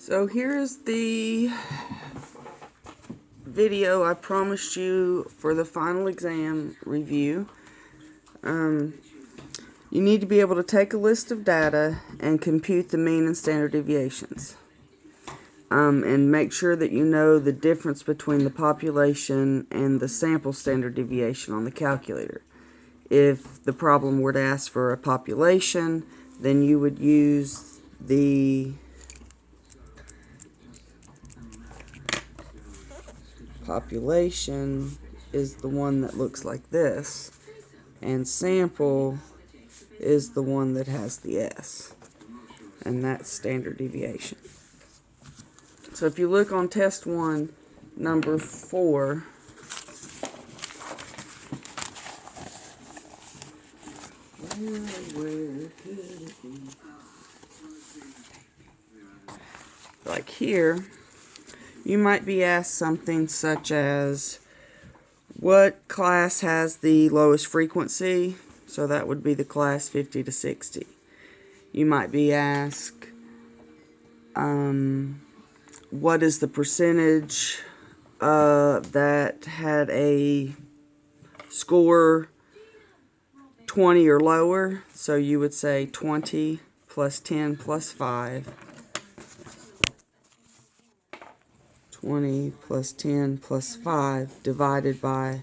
So here is the video I promised you for the final exam review. You need to be able to take a list of data and compute the mean and standard deviations. And make sure that you know the difference between the population and the sample standard deviation on the calculator. If the problem were to ask for a population, then you would use the population is the one that looks like this, and sample is the one that has the S, and that's standard deviation. So if you look on test 1, number 4, where could it be? Like here, you might be asked something such as, what class has the lowest frequency? So that would be the class 50 to 60. You might be asked, what is the percentage that had a score 20 or lower? So you would say 20 plus 10 plus 5. 20 plus 10 plus 5 divided by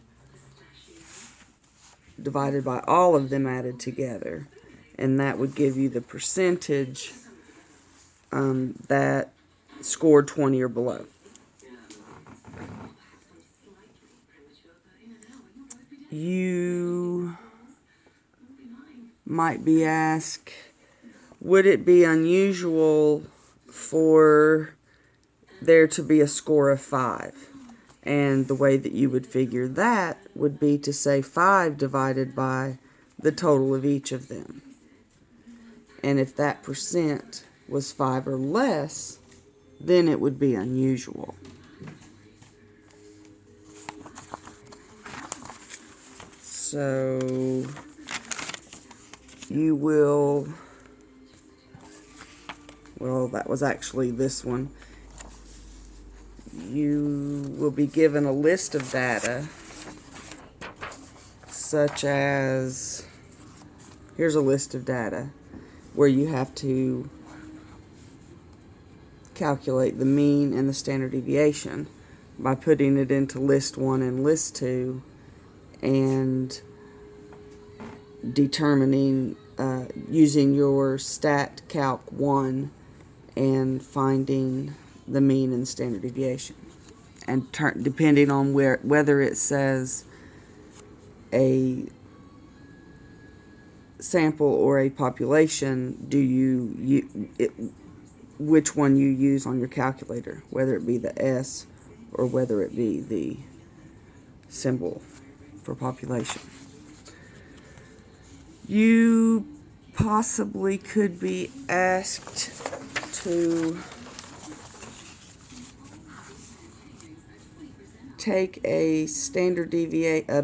all of them added together. And that would give you the percentage that scored 20 or below. You might be asked, would it be unusual for there to be a score of 5? And the way that you would figure that would be to say 5 divided by the total of each of them. And if that percent was 5 or less, then it would be unusual. So you will, well, that was actually this one. You will be given a list of data, such as, here's a list of data where you have to calculate the mean and the standard deviation by putting it into list 1 and list 2 and determining, using your stat calc 1 and finding the mean and standard deviation. And depending on whether it says a sample or a population, which one you use on your calculator, whether it be the S or whether it be the symbol for population. You possibly could be asked to take a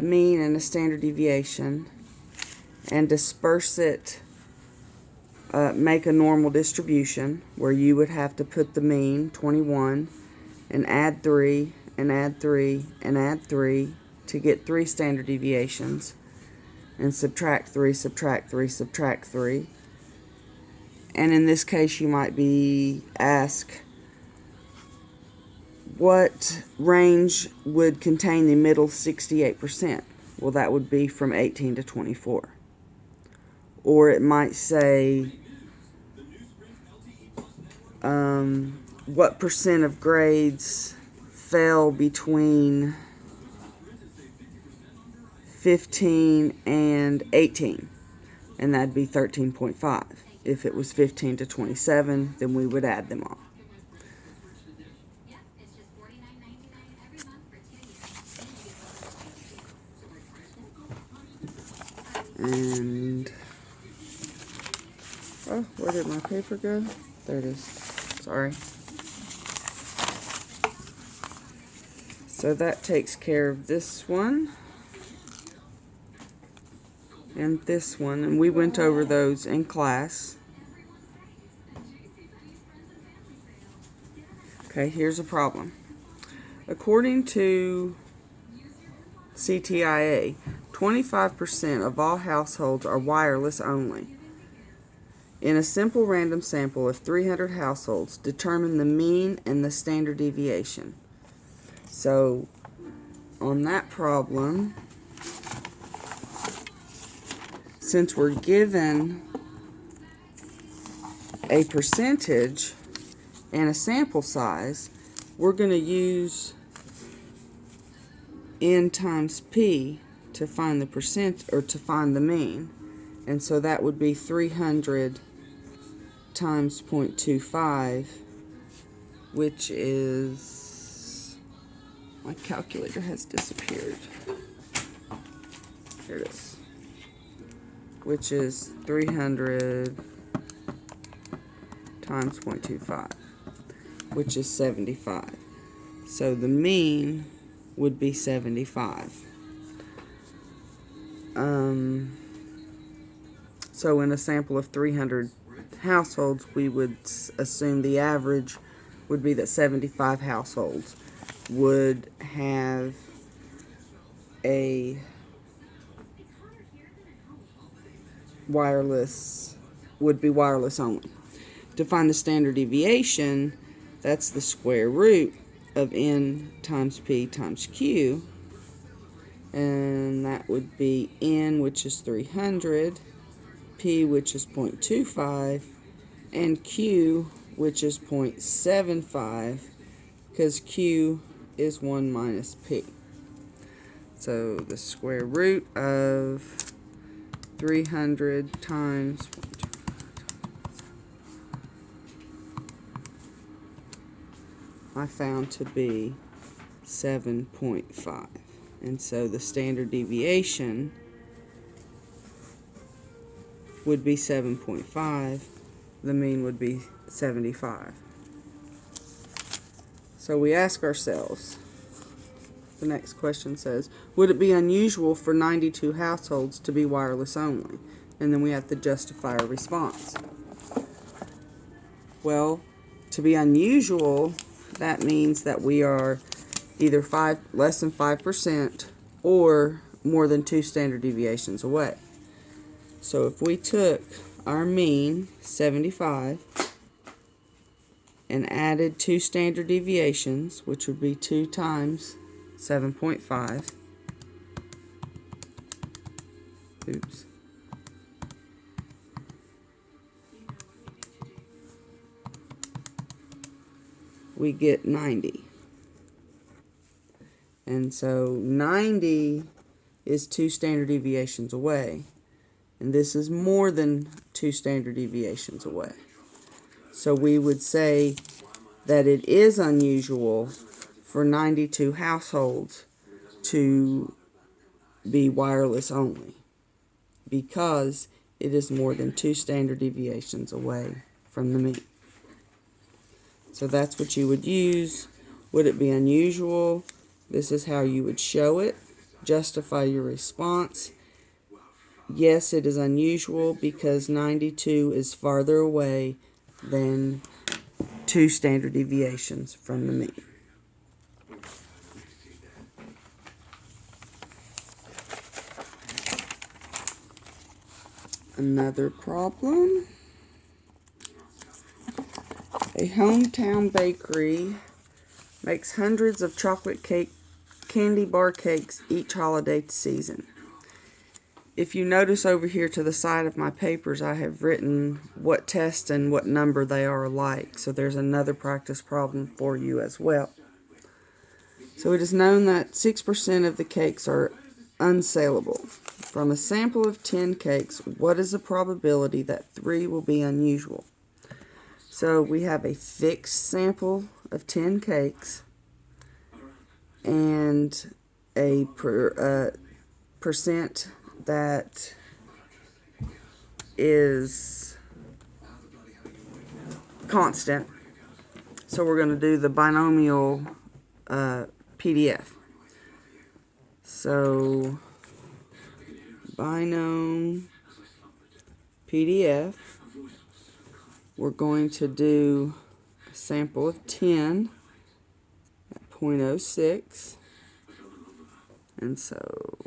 mean and a standard deviation and disperse it, make a normal distribution where you would have to put the mean, 21, and add 3, and add 3, and add 3 to get 3 standard deviations, and subtract 3, subtract 3, subtract 3. And in this case, you might be asked, what range would contain the middle 68%? Well, that would be from 18 to 24. Or it might say, what percent of grades fell between 15 and 18? And that'd be 13.5. If it was 15 to 27, then we would add them all. And, oh, where did my paper go? There it is. Sorry. So that takes care of this one and this one, and we went over those in class. Okay, here's a problem. According to CTIA, 25% of all households are wireless only. In a simple random sample of 300 households, determine the mean and the standard deviation. So, on that problem, since we're given a percentage and a sample size, we're going to use N times P to find the percent, or to find the mean. And so that would be 300 times 0.25, which is, my calculator has disappeared. Here it is. Which is 300 times 0.25, which is 75. So the mean would be 75. So in a sample of 300 households, we would assume the average would be that 75 households would have a wireless, would be wireless only. To find the standard deviation, that's the square root of N times P times Q, and that would be N, which is 300, P, which is 0.25, and Q, which is 0.75, because Q is 1 minus P. So the square root of 300 times 0.25 I found to be 7.5. And so the standard deviation would be 7.5. The mean would be 75. So we ask ourselves, the next question says, would it be unusual for 92 households to be wireless only? And then we have to justify our response. Well, to be unusual, that means that we are either less than 5% or more than 2 standard deviations away. So if we took our mean, 75, and added 2 standard deviations, which would be 2 times 7.5, oops, we get 90. And so 90 is 2 standard deviations away. And this is more than 2 standard deviations away. So we would say that it is unusual for 92 households to be wireless only, because it is more than 2 standard deviations away from the mean. So that's what you would use. Would it be unusual? This is how you would show it. Justify your response. Yes, it is unusual because 92 is farther away than 2 standard deviations from the mean. Another problem. A hometown bakery makes hundreds of chocolate cake candy bar cakes each holiday season. If you notice over here to the side of my papers, I have written what test and what number they are alike. So there's another practice problem for you as well. So it is known that 6% of the cakes are unsaleable. From a sample of 10 cakes, what is the probability that 3 will be unusual? So we have a fixed sample of 10 cakes and a percent that is constant. So we're going to do the binomial PDF. So binom PDF, we're going to do a sample of 10. 0.06. And so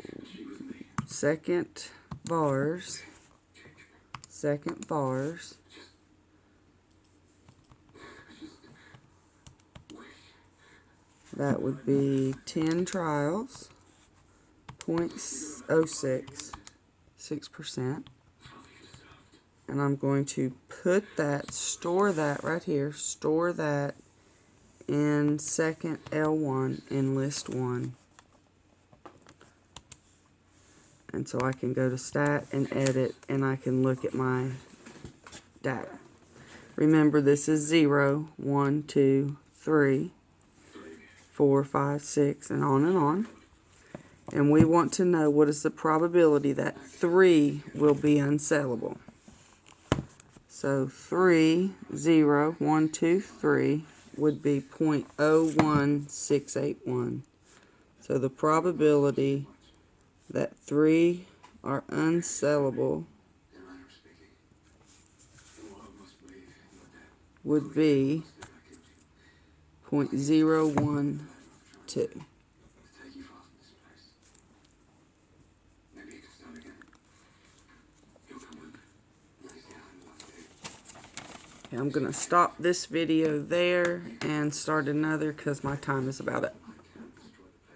second bars, that would be 10 trials, 0.06, 6%. And I'm going to put that, store that right here, store that in second L1 in list 1. And so I can go to stat and edit, and I can look at my data. Remember, this is 0, 1, 2, 3, 4, 5, 6, and on. And we want to know what is the probability that 3 will be unsellable. So 3, 0, 1, 2, 3 would be 0.01681. So the probability that 3 are unsellable would be 0.012. I'm going to stop this video there and start another because my time is about up.